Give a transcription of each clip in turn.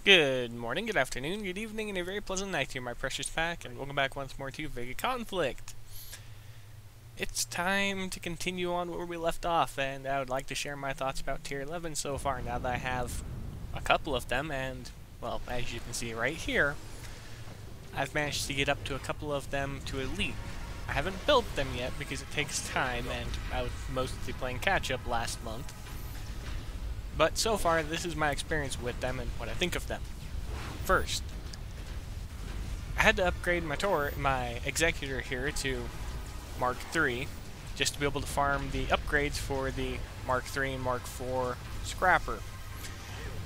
Good morning, good afternoon, good evening, and a very pleasant night to you, my precious pack, and welcome back once more to VEGA Conflict. It's time to continue on where we left off, and I would like to share my thoughts about Tier 11 so far, now that I have a couple of them, and, well, as you can see right here, I've managed to get up to a couple of them to Elite. I haven't built them yet because it takes time, and I was mostly playing catch-up last month. But so far, this is my experience with them and what I think of them. First, I had to upgrade my Executor here to Mark III, just to be able to farm the upgrades for the Mark III and Mark IV Scrapper.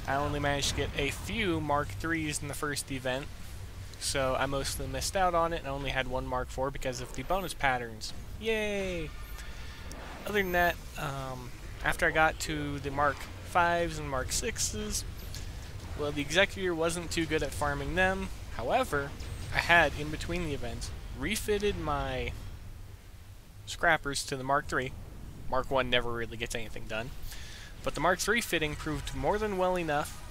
I only managed to get a few Mark IIIs in the first event, so I mostly missed out on it and only had one Mark IV because of the bonus patterns. Yay! Other than that, after I got to the Mark V's and Mark VI's, well, the Executor wasn't too good at farming them. However, I had, in between the events, refitted my Scrappers to the Mark III. Mark I never really gets anything done. But the Mark III fitting proved more than well enough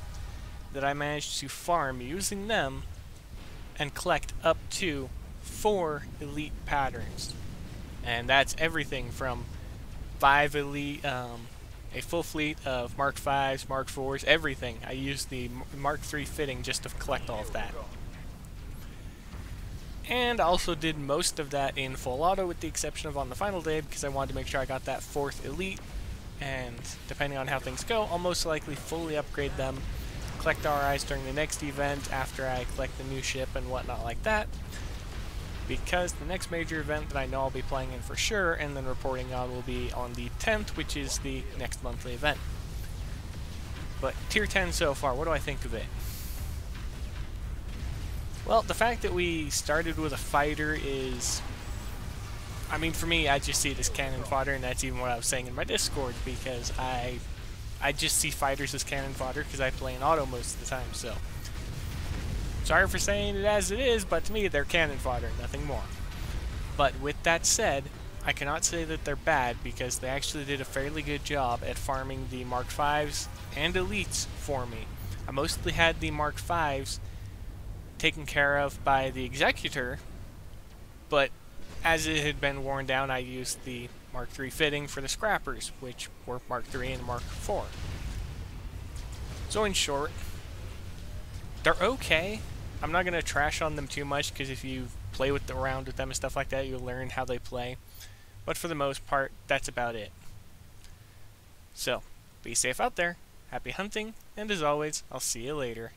that I managed to farm using them and collect up to 4 elite patterns. And that's everything from 5 elite, a full fleet of Mark V's, Mark IV's, everything. I used the Mark III fitting just to collect all of that. And I also did most of that in full auto with the exception of on the final day because I wanted to make sure I got that 4th elite. And depending on how things go, I'll most likely fully upgrade them, collect RIs during the next event after I collect the new ship and whatnot like that. Because the next major event that I know I'll be playing in for sure and then reporting on will be on the 10th, which is the next monthly event. But Tier 10 so far, what do I think of it? Well, the fact that we started with a fighter is... I mean, for me, I just see it as cannon fodder, and that's even what I was saying in my Discord, because I just see fighters as cannon fodder because I play in auto most of the time, so... Sorry for saying it as it is, but to me, they're cannon fodder, nothing more. But with that said, I cannot say that they're bad, because they actually did a fairly good job at farming the Mark V's and Elites for me. I mostly had the Mark V's taken care of by the Executor, but as it had been worn down, I used the Mark III fitting for the Scrappers, which were Mark III and Mark IV. So in short, they're okay. I'm not going to trash on them too much, because if you play around with them and stuff like that, you'll learn how they play. But for the most part, that's about it. So, be safe out there, happy hunting, and as always, I'll see you later.